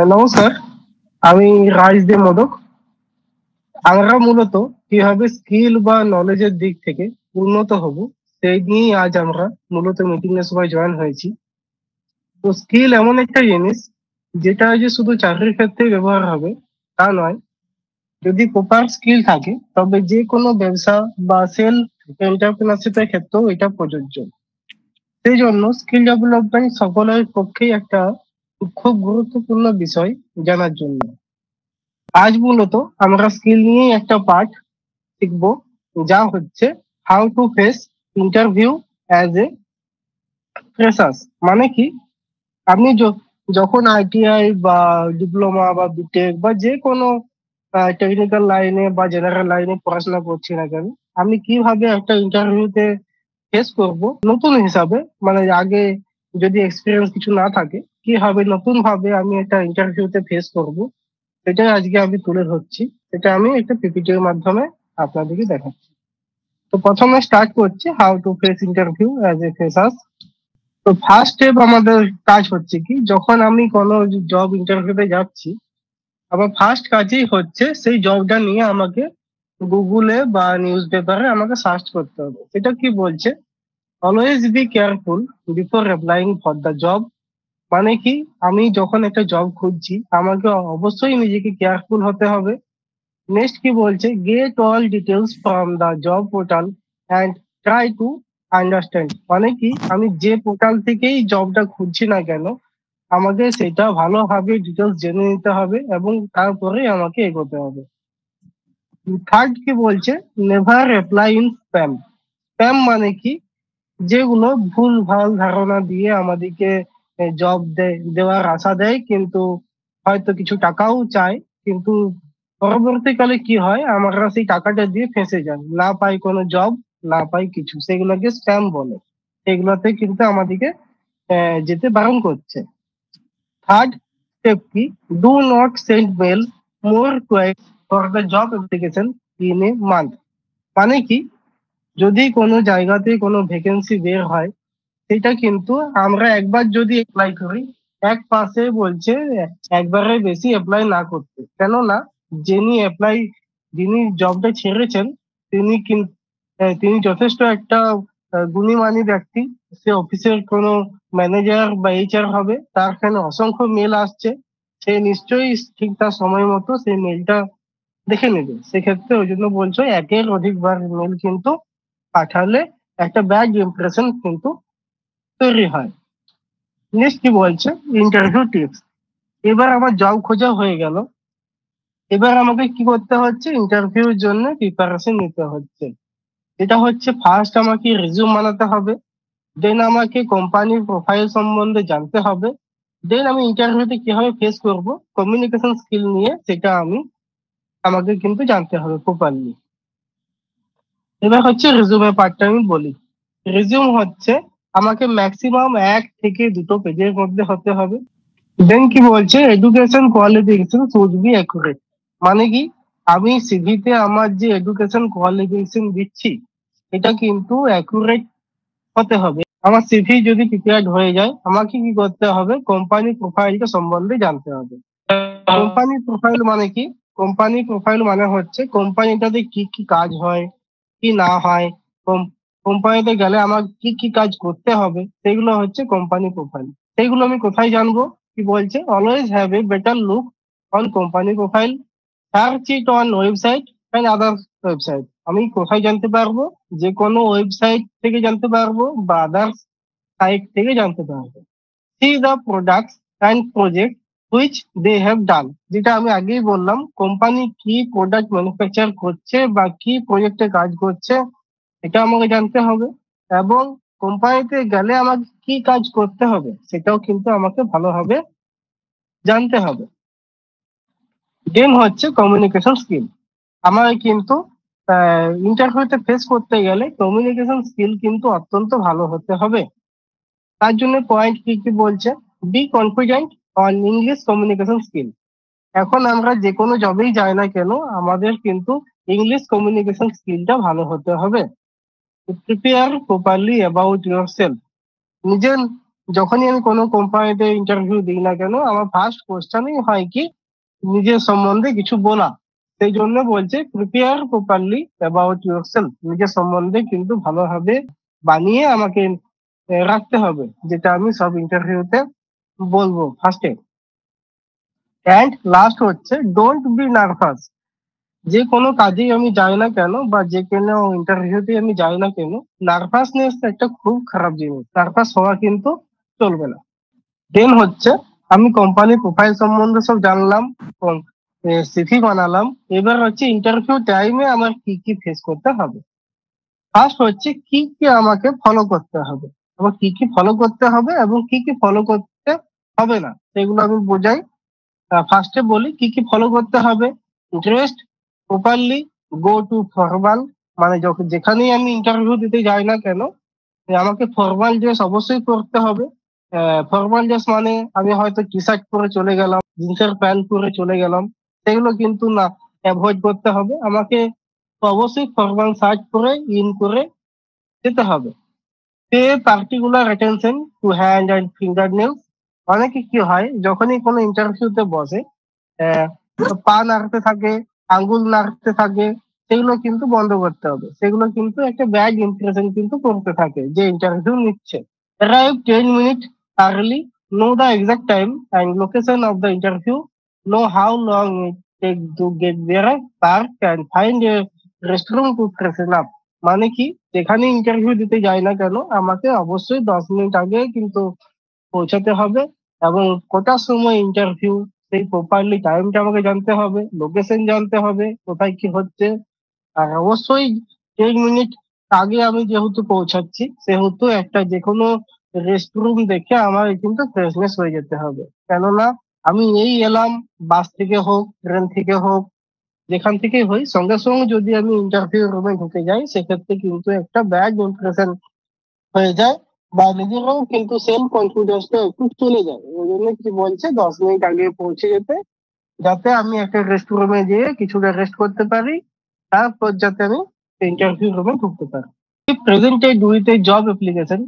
নমস্কার, আমি রাজ দে মোদক। আমরা মূলত কিভাবে স্কিল বা নলেজের দিক থেকে উন্নত হব সেই নিয়েই আজ আমরা মূলত মিটিং এ সবাই জয়েন হয়েছি। তো স্কিল এমন একটা জিনিস যেটা যে শুধু চাকরির ক্ষেত্রেই ব্যবহার হবে তা নয়। যদি প্রপার স্কিল থাকে তবে যে কোনো ব্যবসা বা সেলফ এন্টারপ্রেনারশিপের ক্ষেত্রেও এটা প্রযোজ্য। সেই জন্য স্কিল ডেভেলপমেন্ট সকলের পক্ষেই একটা খুব গুরুত্বপূর্ণ বিষয় জানার জন্য। আজ মূলত আমরা স্কিল নিয়েই একটা পার্ট শিখবো, যা হচ্ছে how to face interview as a freshers. মানে কি, আপনি যখন আইটিআই বা ডিপ্লোমা বা বিটেক বা যে কোনো টেকনিক্যাল লাইনে বা জেনারেল লাইনে পড়াশোনা করছি না কেন, আমি কিভাবে একটা ইন্টারভিউতে ফেস করব নতুন হিসাবে, মানে আগে যদি এক্সপিরিয়েন্স কিছু না থাকে, কিভাবে নতুন ভাবে আমি একটা ইন্টারভিউতে ফেস করব, সেটাই আজকে আমি তুলে ধরছি। সেটা আমি একটা পিপিটির মাধ্যমে আপনাদেরকে দেখাচ্ছি। তো প্রথমে স্টার্ট করছি how to face interview as a freshers. তো ফার্স্ট স্টেপ আমাদের কাজ হচ্ছে কি, যখন আমি কোনো জব ইন্টারভিউতে যাচ্ছি, আমার ফার্স্ট কাজই হচ্ছে সেই জবটা নিয়ে আমাকে গুগলে বা নিউজ পেপারে আমাকে সার্চ করতে হবে। এটা কি বলছে, always be careful before applying for the job. মানে কি, আমি যখন একটা জব খুঁজছি আমাকে অবশ্যই নিজেকে কেয়ারফুল হতে হবে। নেক্সট কি বলছে, gate all details from the job portal and try to understand. মানে কি, আমি যে পোর্টাল থেকেই জবটা খুঁজছি না কেন, আমাকে সেটা ভালোভাবে ডিটেলস জেনে নিতে হবে এবং তারপরে আমাকে এগোতে হবে। থার্ড কি বলছে, never apply in spam. Spam মানে কি, যেগুলো ভুল ভাল ধারণা দিয়ে আমাদেরকে জব দেওয়ার আশা দেয়, কিন্তু হয়তো কিছু টাকাও চায়, কিন্তু পরবর্তীকালে কি হয়, আমরা সেই টাকাটা দিয়ে ফেঁসে যাই, না পাই কোনো জব, না পাই কিছু, সেগুলোকে স্প্যাম বলে। সেগুলোতে কিন্তু আমাদেরকে যেতে বারণ করছে। থার্ড স্টেপ কি, do not send mail more twice for the job application in a month. মানে কি, যদি কোনো জায়গাতে কোনো ভ্যাকেন্সি বের হয়, সেটা কিন্তু আমরা একবার যদি অ্যাপ্লাই করি, এক পাশে বলছে একবারে বেশি অ্যাপ্লাই না করতে। কেননা যিনি জবটা ছেড়েছেন, তিনি যথেষ্ট একটা গুণীমানী ব্যক্তি। সে অফিসের কোনো ম্যানেজার বা এইচআর হবে, তার এখানে অসংখ্য মেল আসছে। সে নিশ্চয়ই ঠিক তার সময় মতো সেই মেলটা দেখে নেবে। সেক্ষেত্রে ওই জন্য বলছো, একের অধিকবার মেল কিন্তু পাঠালে একটা ব্যাড ইমপ্রেশন কিন্তু তৈরি হয়। নেক্সট কি বলছে, ইন্টারভিউ টিপস। এবার আমার জব খোঁজা হয়ে গেল, এবার আমাকে কি করতে হচ্ছে, ইন্টারভিউর জন্য প্রিপারেশন নিতে হচ্ছে। এটা হচ্ছে, ফার্স্ট আমাকে রিজিউম বানাতে হবে, দেন আমাকে কোম্পানির প্রোফাইল সম্বন্ধে জানতে হবে, দেন আমি ইন্টারভিউতে কিভাবে ফেস করব কমিউনিকেশন স্কিল নিয়ে, সেটা আমাকে কিন্তু জানতে হবে প্রপারলি। এবার হচ্ছে রিজিউমের পার্টটা আমি বলি। রিজিউম হচ্ছে, আমাকে ম্যাক্সিমাম 1 থেকে 2 পেজের মধ্যে হতে হবে। দেন কি বলছে, education qualification should be accurate. মানে কি, আমি সিভিতে আমার যে এডুকেশন কোয়ালিফিকেশন দিচ্ছি, এটা কিন্তু অ্যাকুরেট হতে হবে। আমার সিভি যদি প্রিপেয়ার্ড হয়ে যায়, আমাকে কি করতে হবে, কোম্পানি প্রোফাইলটা সম্বন্ধে জানতে হবে। কোম্পানি প্রোফাইল মানে কি, কোম্পানি প্রোফাইল মানে হচ্ছে কোম্পানিটাতে কি কি কাজ হয়, কি না হয়, কোম্পানিতে গেলে আমার কি কি কাজ করতে হবে, সেগুলো হচ্ছে কোম্পানি প্রোফাইল। সেগুলো আমি কোথায় জানবো, কি বলছে, always have a better look on company profile, search it on website and other website. আমি কোথায় জানতে পারবো, যে কোনো ওয়েবসাইট থেকে জানতে পারবো বা আদার্স সাইট থেকে জানতে পারবো। See the products and project which they have done. যেটা আমি আগেই বললাম, কোম্পানি কি প্রোডাক্ট ম্যানুফ্যাকচার করছে বা কি প্রজেক্টে কাজ করছে, এটা আমাকে জানতে হবে। এবং কোম্পানিতে গেলে আমাকে কি কাজ করতে হবে, সেটাও কিন্তু আমাকে ভালোভাবে জানতে হবে। দেন হচ্ছে কমিউনিকেশন স্কিল। আমার কিন্তু ইন্টারভিউতে ফেস করতে গেলে কমিউনিকেশন স্কিল কিন্তু অত্যন্ত ভালো হতে হবে। তার জন্য পয়েন্ট কি কি বলছে, be confident on English communication skill. এখন আমরা যে কোনো জবেই যাই না কেন, আমাদের কিন্তু ইংলিশ কমিউনিকেশন স্কিলটা ভালো হতে হবে। Prepare properly about your self. নিজের যখনই আমি কোনো কোম্পানিতে ইন্টারভিউ দিই না কেন, আমার ফার্স্ট কোশ্চেনই হয় কি নিজের সম্বন্ধে কিছু বলা। সেই জন্য বলছে prepare properly about your self, নিজের সম্বন্ধে কিন্তু ভালোভাবে বানিয়ে আমাকে রাখতে হবে, যেটা আমি সব ইন্টারভিউতে বলবো ফার্স্টে। অ্যান্ড লাস্ট হচ্ছে ডোন্ট বি নার্ভাস। যে কোনো কাজেই আমি যাই না কেন বা যে কোনো ইন্টারভিউতে আমি যাই না কেন, নার্ভাসনেস একটা খুব খারাপ জিনিস, নার্ভাস হওয়া কিন্তু চলবে না। দেন হচ্ছে আমি কোম্পানি প্রোফাইল সম্বন্ধে সব জানলাম, সিভি বানালাম। এবার হচ্ছে ইন্টারভিউ টাইমে আমার কি কি ফেস করতে হবে। ফার্স্ট হচ্ছে কি কি আমাকে ফলো করতে হবে, আমার কি কি ফলো করতে হবে এবং কি কি ফলো করতে হবে না, সেগুলো আমি বোঝাই। ফার্স্টে বলি কি কি ফলো করতে হবে। Dressed properly, go to formal. মানে যখন যেখানেই আমি ইন্টারভিউ দিতে যাই না কেন, আমাকে ফর্মাল ড্রেস অবশ্যই পরতে হবে। ফর্মাল ড্রেস মানে আমি হয়তো টি শার্ট পরে চলে গেলাম, জিন্সের প্যান্ট পরে চলে গেলাম, সেগুলো কিন্তু না, অ্যাভয়েড করতে হবে। আমাকে অবশ্যই ফর্মাল শার্ট পরে ইন করে যেতে হবে। Pay particular attention to hand and finger nails. অনেকে কি হয় যখনই কোনো ইন্টারভিউতে বসে, আহ, পা নাড়তে থাকে, আঙ্গুল নাড়তে থাকে, সেগুলো কিন্তু বন্ধ করতে হবে। সেগুলো কিন্তু একটা ব্যাড ইমপ্রেশন কিন্তু করতে থাকে যে ইন্টারভিউ নিচ্ছে। Arrive 10 minutes early, know the exact time and location of the interview, know how long it takes to get there, park and find a restroom to freshen up. মানে কি, যেখানে interview দিতে যাই না কেন, আমাকে অবশ্যই 10 মিনিট আগে কিন্তু পৌঁছাতে হবে। এবং কটার সময় ইন্টারভিউ, সেই প্রপারলি টাইমটা আমাকে জানতে হবে, লোকেশন জানতে হবে কোথায় কি হচ্ছে। আর অবশ্যই 10 মিনিট আগে আমি যেহেতু পৌঁছাচ্ছি, সেহেতু একটা যে কোনো রেস্ট রুম দেখে আমার কিন্তু ফ্রেশনেস হয়ে যেতে হবে। কেননা আমি এই এলাম, বাস থেকে হোক, ট্রেন থেকে হোক, যেখান থেকেই হই, সঙ্গে সঙ্গে যদি আমি ইন্টারভিউ রুমে ঢুকে যাই, সেক্ষেত্রে কিন্তু একটা ব্যাড ইমপ্রেশন হয়ে যায় বা নিজেরও কিন্তু সেলফ কনফিডেন্সটা একটু চলে যায়। ওই জন্য কি বলছে 10 মিনিট আগে পৌঁছে যেতে, যাতে আমি একটা রেস্ট রুমে যেয়ে কিছুটা রেস্ট করতে পারি, তারপর যাতে আমি ইন্টারভিউ রুমে ঢুকতে পারি। Presented with a job application,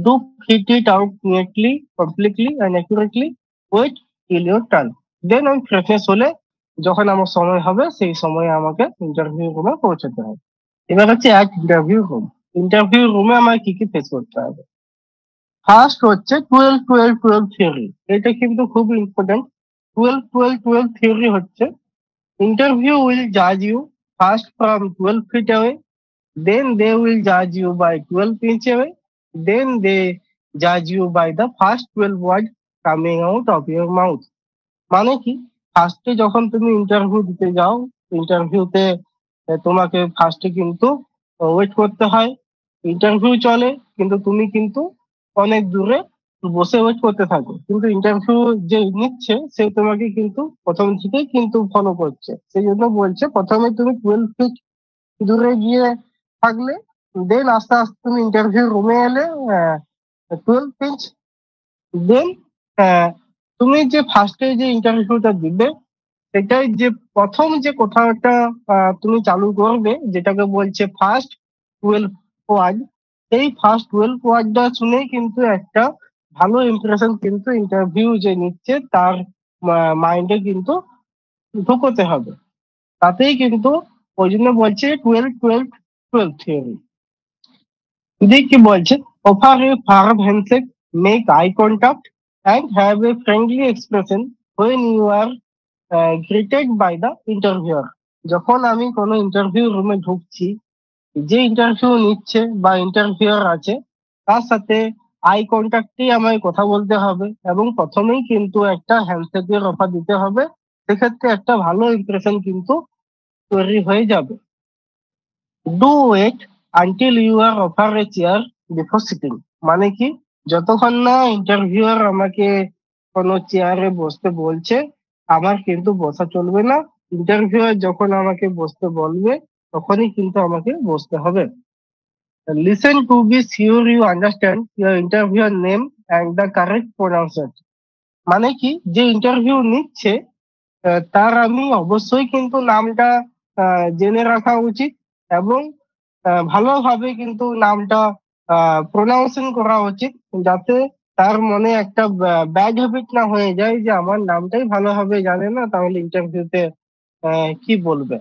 do fit it out neatly, completely and accurately. Wait till your turn. Then আমি ফ্রেশনেস হলে যখন আমার সময় হবে, সেই সময় আমাকে ইন্টারভিউ রুমে পৌঁছাতে হবে। এবার হচ্ছে এক ইন্টারভিউ রুম। ইন্টারভিউ রুমে আমার কি কি ফেস করতে হবে। ফার্স্ট হচ্ছে 12-12-12 থিওরি। এটা কিন্তু খুব ইম্পর্টেন্ট। 12-12-12 থিওরি হচ্ছে interview will judge you first from 12 feet away, then they will judge you by 12 inch away, then they judge you by the first 12 words coming out of your mouth. মানে কি, ফার্স্টে যখন তুমি interview দিতে যাও, ইন্টারভিউতে তোমাকে ফার্স্টে কিন্তু ওয়েট করতে হয়। ইন্টারভিউ চলে, কিন্তু তুমি কিন্তু অনেক দূরে বসে ওয়েট করতে থাকো, কিন্তু ইন্টারভিউ যে নিচ্ছে সে তোমাকে কিন্তু প্রথম থেকেই কিন্তু ফলো করছে। সেই জন্য বলছে প্রথমে তুমি 12 ফিট দূরে গিয়ে থাকলে, দেন আস্তে আস্তে তুমি ইন্টারভিউ রুমে এলে 12 ইঞ্চ, দেন তুমি যে ফার্স্টে যে ইন্টারভিউটা দিবে, সেটাই যে প্রথম যে কোথাওটা তুমি চালু করবে, যেটাকে বলছে ফার্স্ট 12 ওয়ার্ড। সেই ফার্স্ট 12 ওয়ার্ডটা শুনেই কিন্তু একটা ভালো ইমপ্রেশন কিন্তু ইন্টারভিউ যে নিচ্ছে তার মাইন্ডে কিন্তু ঢুকোতে হবে। তাতেই কিন্তু ওই জন্য বলছে 12-12-12 থিওরি। দেখ কি বলছে, offer a firm handshake, make eye contact and have a friendly expression when you are greeted by the interviewer. যখন আমি কোনো ইন্টারভিউ রুমে ঢুকছি, যে ইন্টারভিউ নিচ্ছে বা ইন্টারভিউয়ার আছে, তার সাথে আই কন্ট্যাক্টে আমায় কথা বলতে হবে এবং প্রথমেই কিন্তু একটা হ্যান্ডশেকের অফার দিতে হবে। সেক্ষেত্রে একটা ভালো ইমপ্রেশন কিন্তু তৈরি হয়ে যাবে। Do wait until you are offer a chair before sitting. মানে কি, যতক্ষণ না ইন্টারভিউয়ার আমাকে কোনো চেয়ারে বসতে বলছে, আমার কিন্তু বসা চলবে না। ইন্টারভিউয়ার যখন আমাকে বসতে বলবে, তখনই কিন্তু আমাকে বসতে হবে। Listen to be sure you understand your interviewer name and the correct pronunciation. মানে কি, যে ইন্টারভিউ নিচ্ছে তার আমি অবশ্যই কিন্তু নামটা জেনে রাখা উচিত এবং ভালোভাবে কিন্তু নামটা প্রোনাউন্সিয়েশন করা উচিত, যাতে তার মনে একটা ব্যাড হ্যাবিট না হয়ে যায় যে আমার নামটাই ভালোভাবে জানে না, তাহলে ইন্টারভিউতে কি বলবে।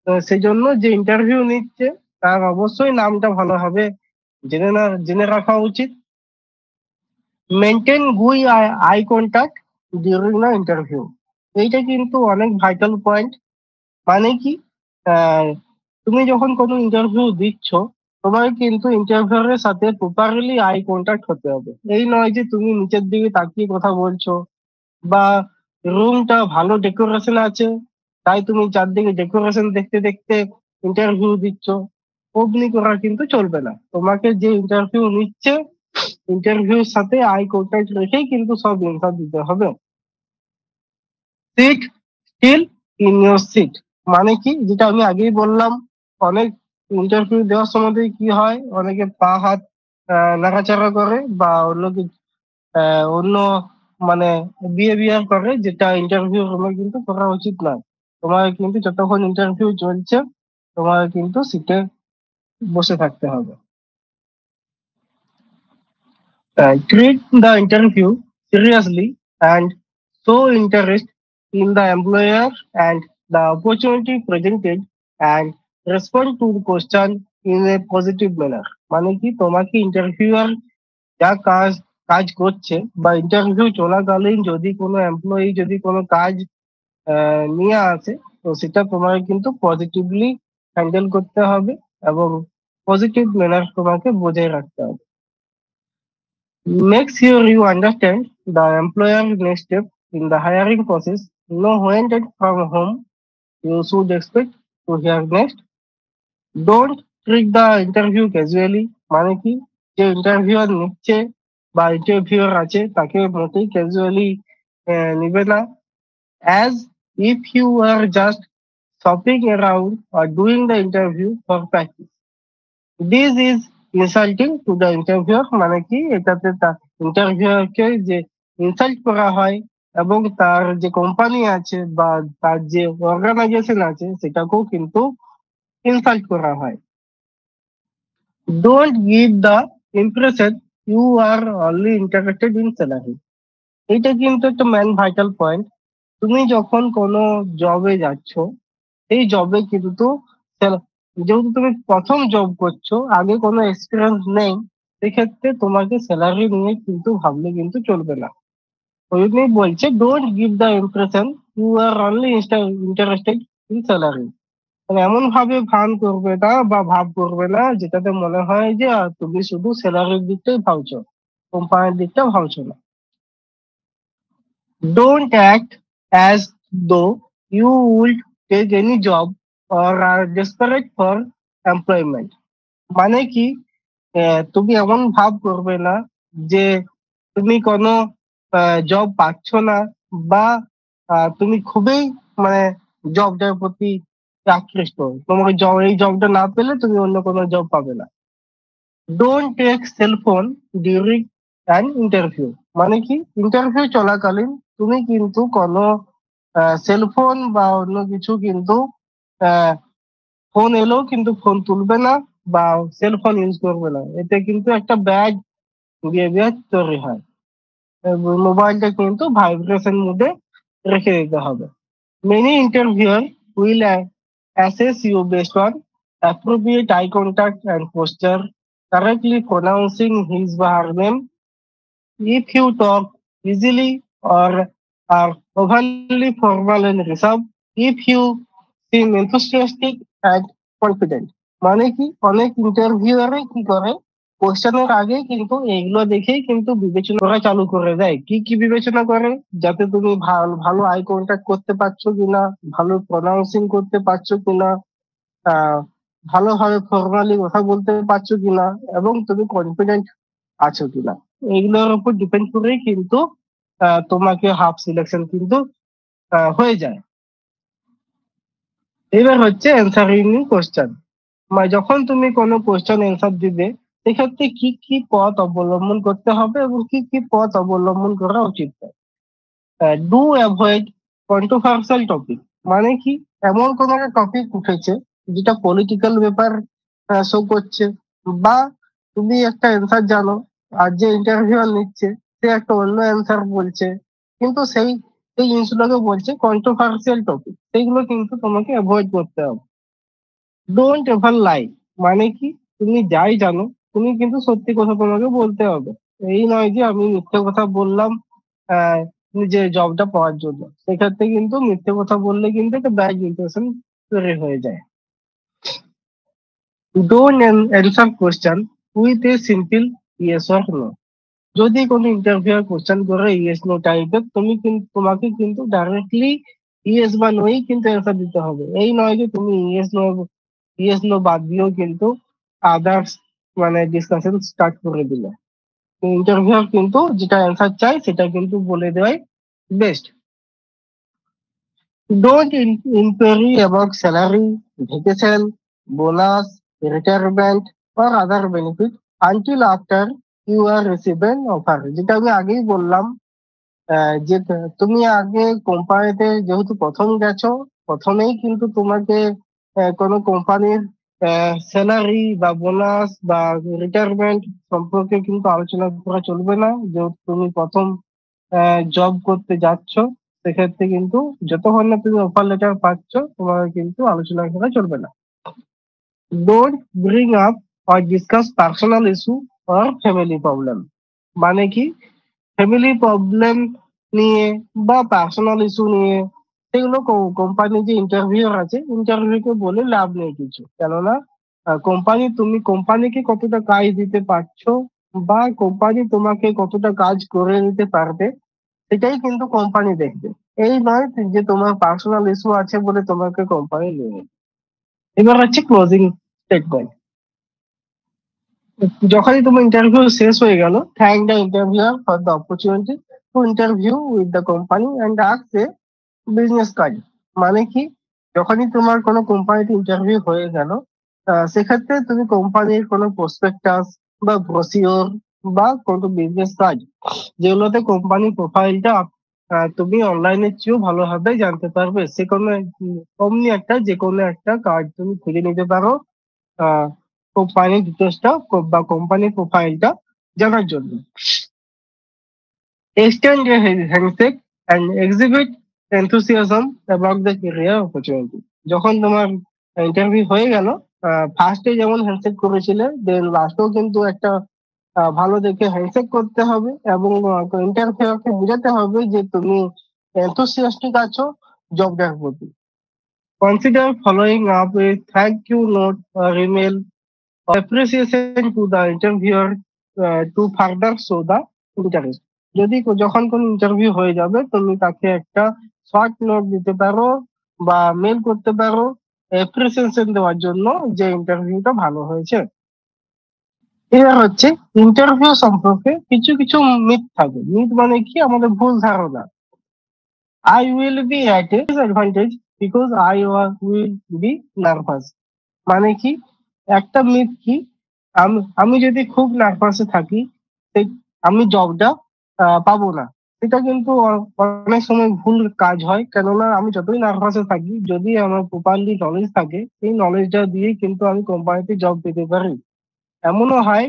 তো সেই জন্য যে ইন্টারভিউ নিচ্ছে তার অবশ্যই নামটা ভালোভাবে জেনে রাখা উচিত। মেনটেন গুই eye contact during the interview, এইটা কিন্তু অনেক ভাইটাল পয়েন্ট। মানে কি, আহ, তুমি যখন কোনো ইন্টারভিউ দিচ্ছ, তোমার কিন্তু ইন্টারভিউয়ারের সাথে প্রপারলি আই কন্টাক্ট হতে হবে। এই নয় যে তুমি নিচের দিকে তাকিয়ে কথা বলছো, বা রুমটা ভালো ডেকোরেশন আছে তাই তুমি চারদিকে ডেকোরেশন দেখতে দেখতে ইন্টারভিউ দিচ্ছ। অমনি করা কিন্তু চলবে না। তোমাকে যে ইন্টারভিউ নিচ্ছে, ইন্টারভিউর সাথে আই কন্ট্যাক্ট রেখেই কিন্তু সব অ্যান্সার দিতে হবে। Sit still in your seat, মানে কি, যেটা আমি আগেই বললাম, অনেক ইন্টারভিউ দেওয়ার সময় কি হয়, অনেকে পা হাত নাড়াচাড়া করে বা অন্য মানে বিহেভিয়ার করে, যেটা ইন্টারভিউ রুমে কিন্তু করা উচিত নয়। তোমার কিন্তু যতক্ষণ ইন্টারভিউ চলছে তোমার কিন্তু সিটে বসে থাকতে হবে। Treat the interview seriously and show interest in the employer and the opportunity presented, and respond to the question in a positive manner. মানে কি, তোমাকে ইন্টারভিউয়ার যা কাজ করছে বা ইন্টারভিউ চলাকালীন যদি কোনো এমপ্লয়ি যদি কোনো কাজ নিয়ে আসে, তো সেটা তোমাকে কিন্তু পজিটিভলি হ্যান্ডেল করতে হবে এবং পজিটিভ ম্যানার তোমাকে বজায় রাখতে হবে। Make sure you understand the employer's next step in the hiring process. Know when and from whom you should expect to hear next. Don't treat the interview casually. মানে কি, যে ইন্টারভিউয়ার নিচ্ছে বা interviewer আছে তাকে মোটেই ক্যাজুয়ালি নিবে না। As if you were just shopping around or doing the interview for practice. This is insulting to the interviewer, মানে কি, এটাতে তার ইন্টারভিউয়ার কে যে ইনসাল্ট করা হয় এবং তার যে কোম্পানি আছে বা তার যে অর্গানাইজেশন আছে সেটাকেও কিন্তু ইনসাল্ট করা হয়। Don't give the impression you are only interested in salary, এইটা কিন্তু একটা ম্যান ভাইটাল পয়েন্ট। তুমি যখন কোনো জবে যাচ্ছ, এই জবে কিন্তু যেহেতু তুমি প্রথম জব করছো, আগে কোনো এক্সপিরিয়েন্স নেই, সেক্ষেত্রে তোমাকে স্যালারি নিয়ে কিন্তু ভাবলে কিন্তু চলবে না। ওই জন্যই বলছে don't give the impression you are only interested in salary. মানে এমন ভাবে ভান করবে না বা ভাব করবে না যেটাতে মনে হয় যে তুমি শুধু স্যালারির দিকটাই ভাবছো, কোম্পানির দিকটা ভাবছো না। Don't act as though you would take any job or are desperate for employment. মানে কি, তুমি এমন ভাব করবে না যে তুমি কোনো জব পাচ্ছ না, বা তুমি খুবই মানে জবটার প্রতি আকৃষ্ট, তোমাকে এই জবটা না পেলে তুমি অন্য কোনো জব পাবে না। Don't take cell phone during an interview, মানে কি, ইন্টারভিউ চলাকালীন তুমি কিন্তু কোনো সেলফোন বা অন্য কিছু কিন্তু ফোন এলেও কিন্তু ফোন তুলবে না বা সেল ফোন ইউজ করবে না। এতে কিন্তু একটা ব্যাড বিহেভিয়ার তৈরি হয়। মোবাইলটা কিন্তু ভাইব্রেশন মোডে রেখে দিতে হবে। Many interviewer will assess you based on appropriate eye contact and posture, correctly pronouncing his or her name. If you talk easily or are overly formal and reserved, if you seem enthusiastic and confident, মানে কি, অনেক ইন্টারভিউয়ারে কি করে, কোশ্চেনের আগে কিন্তু এগুলো দেখেই কিন্তু বিবেচনা করা চালু করে দেয়। কি কি বিবেচনা করে, যাতে তুমি ভালো ভালো আই কন্ট্যাক্ট করতে পারছো কিনা, ভালো প্রনাউন্সিং করতে পারছো কিনা, আহ ভালোভাবে ফর্মালি কথা বলতে পারছো কিনা, এবং তুমি কনফিডেন্ট আছো কিনা, এইগুলোর উপর ডিপেন্ড করেই কিন্তু তোমাকে হাফ সিলেকশন কিন্তু হয়ে যায়। এবার হচ্ছে অ্যান্সারিং কোশ্চেন। যখন তুমি কোনো কোশ্চেন অ্যান্সার দিবে, সেক্ষেত্রে কি কি পথ অবলম্বন করতে হবে এবং কি কি পথ অবলম্বন করা উচিত নয়। ডু অ্যাভয়েড কন্ট্রোভার্সিয়াল টপিক, মানে কি, এমন কোন একটা টপিক উঠেছে যেটা পলিটিক্যাল ব্যাপার শো করছে, বা তুমি একটা অ্যান্সার জানো আর যে ইন্টারভিউয়ার নিচ্ছে সে একটা অন্য অ্যান্সার বলছে, কিন্তু সেই সেই জিনিসগুলোকে বলছে কন্ট্রোভার্সিয়াল টপিক, সেইগুলো কিন্তু তোমাকে অ্যাভয়েড করতে হবে। ডোন্ট এভার লাই, মানে কি, তুমি যাই জানো তুমি কিন্তু সত্যি কথা তোমাকে বলতে হবে। এই নয় যে আমি মিথ্যে কথা বললাম আহ যে জবটা পাওয়ার জন্য, সেক্ষেত্রে কিন্তু মিথ্যে কথা বললে কিন্তু একটা ব্যাড ইমপ্রেশন তৈরি হয়ে যায়। Don't answer question with a simple yes or no. যদি কোনো ইন্টারভিউ কোশ্চেন করে ইয়েস নো টাইপের, তুমি কিন্তু তোমাকে কিন্তু ডাইরেক্টলি ইয়েস বা নোই কিন্তু অ্যান্সার দিতে হবে। এই নয় যে তুমি ইয়েস নো বাদ দিয়েও কিন্তু আদার্স মানে ডিসকাশন স্টার্ট করে দিলে। ইন্টারভিউ কিন্তু যেটা অ্যান্সার চাই সেটা কিন্তু বলে দেওয়াই best. Don't inquiry about salary, vacation, bonus, retirement, or other benefit until after you are received an offer. যেটা আমি আগেই বললাম, যে তুমি আগে কোম্পানিতে যেহেতু প্রথম গেছো, প্রথমেই কিন্তু তোমাকে কোনো কোম্পানির স্যালারি বা বোনাস বা রিটায়ারমেন্ট সম্পর্কে কিন্তু আলোচনা করা চলবে না। যেহেতু তুমি প্রথম জব করতে যাচ্ছ, সেক্ষেত্রে কিন্তু যতক্ষণ না তুমি অফার লেটার পাচ্ছ তোমাকে কিন্তু আলোচনা করা চলবে না। Don't bring up or discuss personal issue or family problem, মানে কি, ফ্যামিলি প্রবলেম নিয়ে বা পার্সোনাল ইস্যু নিয়ে সেগুলো কোম্পানি যে ইন্টারভিউর আছে ইন্টারভিউকে বলে লাভ নেই কিছু। কেননা তুমি কোম্পানিকে কতটা কাজ দিতে পারছো বা কোম্পানি তোমাকে কতটা কাজ করে দিতে পারবে, সেটাই কিন্তু কোম্পানি দেখবে। এই নয় যে তোমার পার্সোনাল ইস্যু আছে বলে তোমাকে কোম্পানি নেবে। এবার হচ্ছে ক্লোজিং স্টেটমেন্ট। যখনই তোমার ইন্টারভিউ শেষ হয়ে গেল, thank the interviewer for the opportunity to interview with the company and ask a business card, মানে কি, যখনই তোমার কোনো কোম্পানিতে ইন্টারভিউ হয়ে গেল, সেক্ষেত্রে তুমি কোম্পানির কোনো প্রসপেক্টাস বা ব্রোশিওর বা কোনো বিজনেস কার্ড, যেগুলোতে কোম্পানি প্রোফাইলটা তুমি অনলাইনের চেয়েও ভালোভাবে জানতে পারবে, সে কোনো অমনি একটা যে কোনো একটা কার্ড তুমি খুঁজে নিতে পারো কোম্পানির ডিটেলসটা বা কোম্পানির প্রোফাইলটা জানার জন্য। Extend a handshake and exhibit enthusiasm about the career opportunity. যখন তোমার ইন্টারভিউ হয়ে গেল, ফার্স্টে যেমন হ্যান্ডশেক করেছিলে, দেন লাস্টেও কিন্তু একটা ভালো দেখে হ্যান্ডশেক করতে হবে এবং ইন্টারভিউকে বোঝাতে হবে যে তুমি এনথুসিয়াস্টিক আছো জবটার প্রতি। Consider following up with thank you note or email appreciation to the interviewer to further show the interest. যদি যখন কোন ইন্টারভিউ হয়ে যাবে তুমি তাকে একটা শর্ট নোট দিতে পারো বা মেল করতে পারো অ্যাপ্রিসিয়েশন দেওয়ার জন্য যে ইন্টারভিউটা ভালো হয়েছে। এবার হচ্ছে ইন্টারভিউ সম্পর্কে কিছু কিছু মিথ থাকে। মিথ মানে কি, আমাদের ভুল ধারণা। I will be at a disadvantage because will be nervous, মানে কি, একটা মিথ কি, আমি যদি খুব নার্ভাসে থাকি আমি জবটা পাবো না। এটা কিন্তু অনেক সময় ভুল কাজ হয়। কেননা আমি যতই নার্ভাসে থাকি, যদি আমার প্রপারলি নলেজ থাকে, সেই নলেজটা দিয়ে কিন্তু আমি কোম্পানিতে জব পেতে পারি। এমনও হয়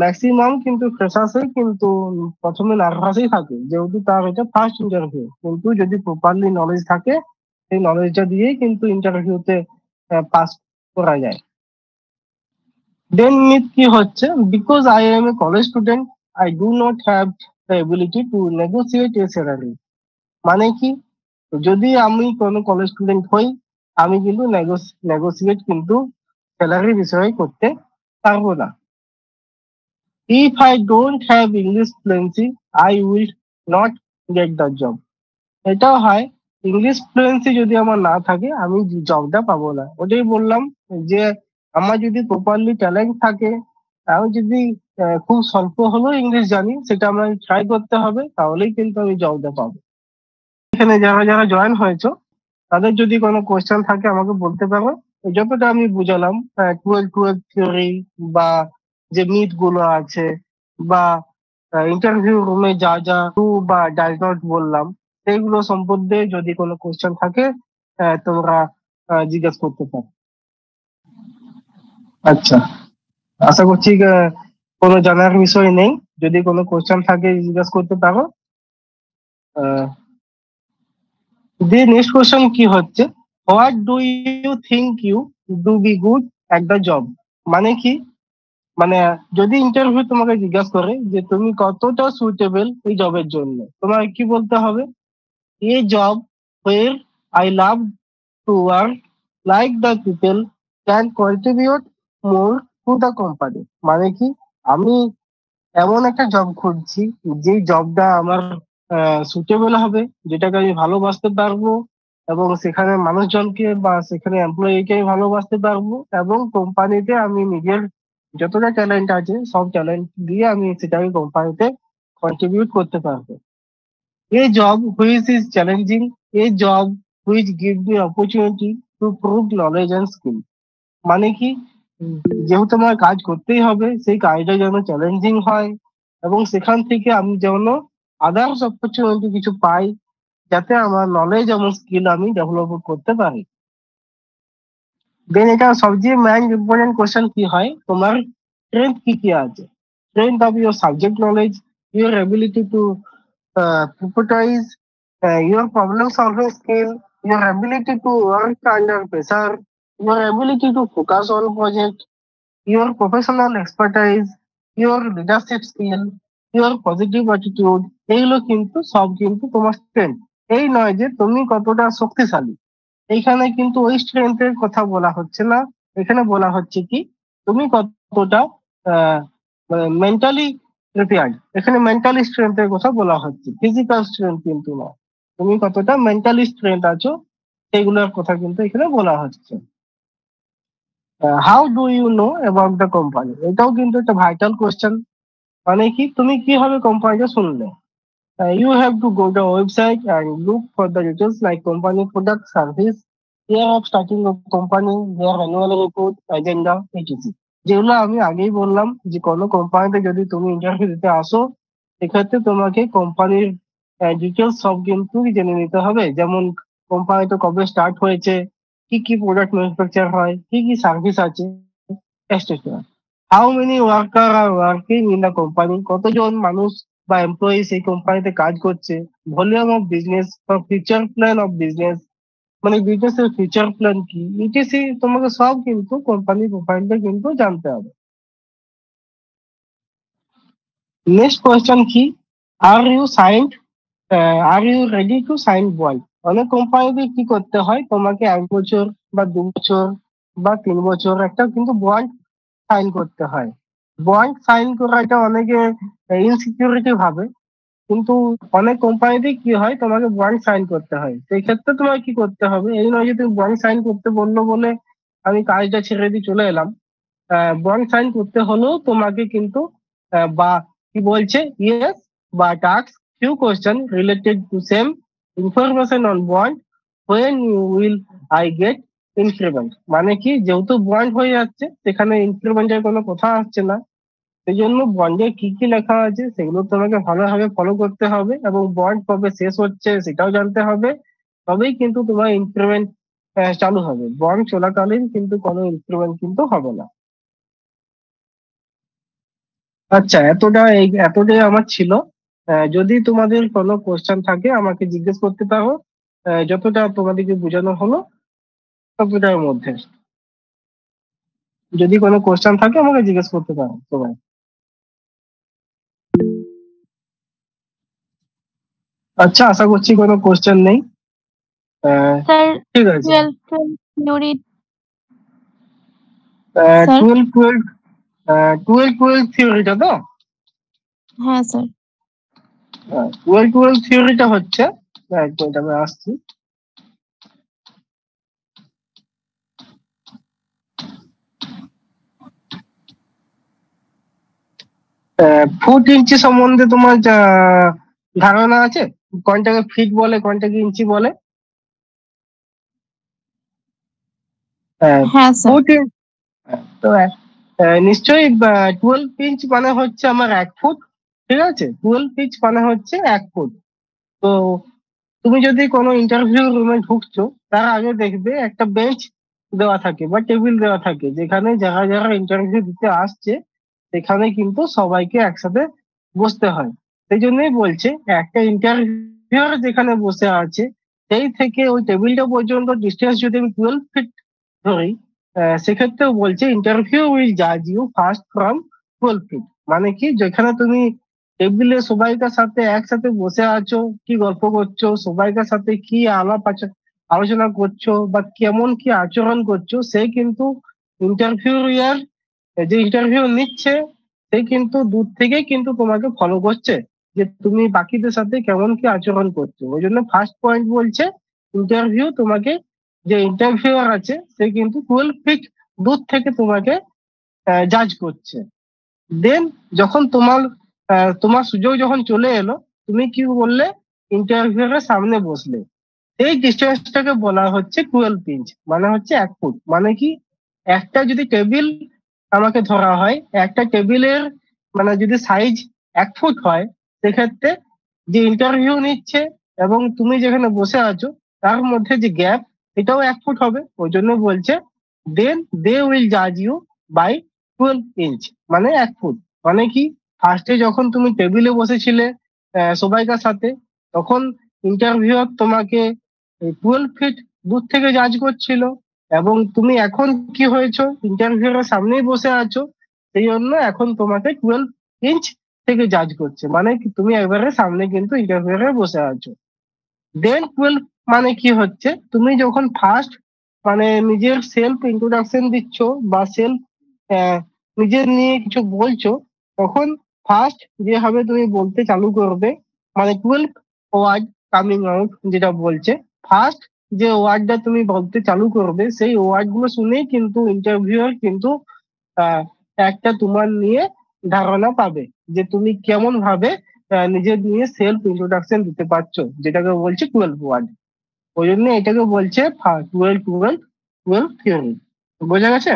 ম্যাক্সিমাম কিন্তু ফ্রেশার্সই কিন্তু প্রথমে নার্ভাসই থাকে, যেহেতু তার এটা ফার্স্ট ইন্টারভিউ। কিন্তু যদি প্রপারলি নলেজ থাকে, সেই নলেজটা দিয়েই কিন্তু ইন্টারভিউতে পাস করা যায়। দেন মিথ কি হচ্ছে, because I M A college student I do not have the ability to negotiate A salary, মানে কি, যদি আমি কোনো কলেজ স্টুডেন্ট হই, আমি কিন্তু নেগোসিয়েট কিন্তু স্যালারি বিষয়ে করতে পারবো না। If I don't have English fluency I will not get the job. এটাও হয়, ইংলিশ ফ্লুয়েন্সি যদি আমার না থাকে আমি জবটা পাবো না। ওটাই বললাম যে আমার যদি প্রপারলি ট্যালেন্ট থাকে, আমি যদি খুব স্বল্প হলেও ইংলিশ জানি, সেটা আমাকে ট্রাই করতে হবে, তাহলেই কিন্তু আমি জবটা পাবো। এখানে যারা যারা জয়েন হয়েছো, তাদের যদি কোনো কোয়েশ্চেন থাকে আমাকে বলতে পারো। যতটা আমি বুঝালাম, টুয়েলভ টুয়েলভ থিওরি বা যে মিথ গুলো আছে বা ইন্টারভিউ রুমে যা যা টু বা ডাজ নট বললাম, সেইগুলো সম্বন্ধে যদি কোনো কোয়েশ্চেন থাকে তোমরা জিজ্ঞেস করতে পারো। আচ্ছা, আশা করছি কোনো জানার বিষয় নেই। যদি কোনো কোশ্চেন থাকে জিজ্ঞাসা করতে পারো। দি নেক্সট কোশ্চেন কি হচ্ছে, what do you think you do be good at the job? মানে কি, মানে যদি ইন্টারভিউ তোমাকে জিজ্ঞাসা করে যে তুমি কতটা সুইটেবল এই জবের জন্য, তোমাকে কি বলতে হবে? এ job where I love to work, like the people can contribute more to the company। মানে কি, আমি এমন একটা জব খুঁজছি যে জবটা আমার সুটেবল হবে, যেটাকে আমি ভালোবাসতে পারবো, এবং সেখানে মানুষজনকে বা সেখানে এমপ্লয়িকে আমি ভালোবাসতে পারবো, এবং কোম্পানিতে আমি নিজের যতটা ট্যালেন্ট আছে সব ট্যালেন্ট দিয়ে আমি সেটাকে কোম্পানিতে কন্ট্রিবিউট করতে পারবো। A job which is challenging, a job which gives me opportunity to prove knowledge and skill। মানে কি, উম, যেহেতু আমার কাজ করতেই হবে, সেই কাজটা যেন চ্যালেঞ্জিং হয়, এবং সেখান থেকে আমি যেন আদার্স অপরচুনিটি কিছু পাই, যাতে আমার নলেজ এবং স্কিল আমি ডেভেলপ করতে পারি। দেন এটা সবচেয়ে মেইন ইম্পর্টেন্ট কোশ্চেন কি হয়, তোমার স্ট্রেংথ কি কি আছে? Strength of your subject knowledge, your ability to empathize, your problem solving skill, your ability to work under pressure, your ability to focus on project, your professional expertise, your leadership skill, your positive attitude। এইগুলো কিন্তু সব কিন্তু তোমার strength. এই নয় যে তুমি কতটা শক্তিশালী, এইখানে কিন্তু ওই স্ট্রেংথের কথা বলা হচ্ছে না। এখানে বলা হচ্ছে কি, তুমি কতটা মেন্টালি প্রিপেয়ার্ড। এখানে মেন্টালি স্ট্রেংথের কথা বলা হচ্ছে, ফিজিক্যাল স্ট্রেংথ কিন্তু না। তুমি কতটা মেন্টালি স্ট্রেংথ আছো সেগুলোর কথা কিন্তু এখানে বলা হচ্ছে। How do you know about the company, এটাও কিন্তু একটা ভাইটাল কোয়েশ্চেন। মানে কি, তুমি কিভাবে কোম্পানিটা শুনলে? You have to go to a website and look for the details like company product, service, year of starting of company, their annual report, agenda, etc। যেগুলো আমি আগেই বললাম যে কোনো কোম্পানিতে যদি তুমি ইন্টারভিউ দিতে আসো, সেক্ষেত্রে তোমাকে কোম্পানির ডিটেলস সব কিন্তু জেনে নিতে হবে। যেমন কোম্পানিটা কবে স্টার্ট হয়েছে, কি কি প্রোডাক্ট ম্যানুফ্যাকচার হয়, কি কি সার্ভিস আছে, etcetera. How many worker are working in the company, কতজন মানুষ বা এমপ্লয়ি সেই কোম্পানিতে কাজ করছে, volume of business, future plan of business, মানে বিজনেসের ফিউচার প্ল্যান কি, ইটিসি। তোমাকে সব কিন্তু কোম্পানি প্রোফাইলটা কিন্তু জানতে হবে। নেক্সট কোয়েশ্চেন কি, are you signed, are you ready to sign bond? অনেক কোম্পানিতে কি করতে হয়, তোমাকে 1 বছর বা 2 বছর বা 3 বছর একটা কিন্তু বন্ড সাইন করতে হয়। বন্ড সাইন করাটা অনেকে ইনসিকিউরিটি ভাবে, কিন্তু অনেক কোম্পানিতে কি হয়, তোমাকে বন্ড সাইন করতে হয়। সেই ক্ষেত্রে তোমাকে কি করতে হবে, এই নয় যে তুমি বন্ড সাইন করতে বললো বলে আমি কাজটা ছেড়ে দিয়ে চলে এলাম। বন্ড সাইন করতে হলেও তোমাকে কিন্তু বা কি বলছে, ইয়েস বা task few question related to same information on bond, when will I get increment. মানে কি, যেহেতু বন্ড হয়ে যাচ্ছে সেখানে ইনক্রিমেন্টের কোনো কথা আসছে না, সেই জন্য বন্ডে কি কি লেখা আছে সেগুলো তোমাকে ভালোভাবে ফলো করতে হবে, এবং বন্ড কবে শেষ হচ্ছে সেটাও জানতে হবে। তবেই কিন্তু তোমার ইনক্রিমেন্ট চালু হবে। বন্ড চলাকালীন কিন্তু কোনো ইনক্রিমেন্ট কিন্তু হবে না। আচ্ছা, এতটাই আমার ছিল। যদি তোমাদের কোনো কোশ্চেন থাকে আমাকে জিজ্ঞেস করতে পারো। যতটা তোমাদেরকে বোঝানো হলো ততটার মধ্যে, যদি কোনো কোশ্চেন থাকে আমাকে জিজ্ঞেস করতে পারো সবাই। আচ্ছা, আশা করছি কোনো কোশ্চেন নেই। আহ, স্যার, ঠিক আছে। 12 থিওরি স্যার। টুয়েলভ টুয়েলভ থিওরিটা তো, হ্যাঁ স্যার। টুয়েলভ থিওরিটা হচ্ছে, এক মিনিট আমি আসছি। ফুট ইঞ্চি সম্বন্ধে তোমার ধারণা আছে? কোনটাকে ফিট বলে, কোনটাকে ইঞ্চি বলে? হ্যাঁ স্যার। ফুট, তো নিশ্চয়ই 12 ইঞ্চ মানে হচ্ছে আমার 1 ফুট। ঠিক আছে, 12 ইঞ্চ মানে হচ্ছে 1 ফুট। তো তুমি যদি কোনো ইন্টারভিউ রুমে ঢুকছো, তার আগে দেখবে একটা বেঞ্চ দেওয়া থাকে বা টেবিল দেওয়া থাকে, যেখানে যারা যারা ইন্টারভিউ দিতে আসছে সেখানে কিন্তু সবাইকে একসাথে বসতে হয়। সেই জন্যই বলছে একটা ইন্টারভিউয়ার যেখানে বসে আছে সেই থেকে ওই টেবিলটা পর্যন্ত ডিস্টেন্স যদি আমি 12 ফিট ধরি, সেক্ষেত্রেও বলছে ইন্টারভিউ উইল জাজ ইউ ফার্স্ট ফ্রম 12 ফিট। মানে কি, যেখানে তুমি টেবিলে সবাইকার সাথে একসাথে বসে আছো, কি গল্প করছো, সবাইকার সাথে কি আলোচনা করছো বা কেমন কি আচরণ করছো, সে কিন্তু ইন্টারভিউয়ার, যে ইন্টারভিউ নিচ্ছে সে কিন্তু দূর থেকেই কিন্তু তোমাকে ফলো করছে যে তুমি বাকিদের সাথে কেমন কি আচরণ করছো। ওই জন্য ফার্স্ট পয়েন্ট বলছে ইন্টারভিউ তোমাকে, যে ইন্টারভিউয়ার আছে সে কিন্তু 12 ফিট দূর থেকে তোমাকে জাজ করছে। দেন যখন তোমার সুযোগ যখন চলে এলো, তুমি কি বললে, ইন্টারভিউয়ারের সামনে বসলে, এই ডিস্টেন্সটাকে বলা হচ্ছে 12 ইঞ্চ, মানে হচ্ছে 1 ফুট। মানে কি, একটা যদি টেবিল আমাকে ধরা হয়, একটা টেবিলের মানে যদি সাইজ 1 ফুট হয়, সেক্ষেত্রে যে ইন্টারভিউ নিচ্ছে এবং তুমি যেখানে বসে আছো তার মধ্যে যে গ্যাপ, এটাও 1 ফুট হবে। ওই জন্য বলছে দেন দে উইল জাজ ইউ বাই 12 ইঞ্চ, মানে 1 ফুট। মানে কি, ফার্স্টে যখন তুমি টেবিলে বসেছিলে সবাইকার সাথে, তখন ইন্টারভিউয়ার তোমাকে 12 ফিট দূর থেকে জাজ করছিল, এবং তুমি এখন কি হয়েছো, ইন্টারভিউয়ারের সামনেই বসে আছো, সেই জন্য এখন তোমাকে 12 ইঞ্চ থেকে জাজ করছে। মানে কি, তুমি একবারে সামনে কিন্তু ইন্টারভিউয়ারে বসে আছো। দেন 12 মানে কি হচ্ছে, তুমি যখন ফার্স্ট মানে নিজের সেলফ ইন্ট্রোডাকশন দিচ্ছ বা সেলফ নিজের নিয়ে কিছু বলছো, তখন ফার্স্ট যেভাবে তুমি বলতে চালু করবে, মানে 12 ওয়ার্ড কামিং আউট যেটা বলছে, ফার্স্ট যে ওয়ার্ডটা তুমি বলতে চালু করবে সেই ওয়ার্ড গুলো শুনেই কিন্তু ইন্টারভিউয়ার কিন্তু আহ, একটা তোমার নিয়ে ধারণা পাবে যে তুমি কেমন ভাবে নিজের নিয়ে সেলফ ইন্ট্রোডাকশন দিতে পারছো, যেটাকে বলছে 12 ওয়ার্ড। ওই জন্য এটাকে বলছে 12 12 12 থিওরি। বোঝা গেছে?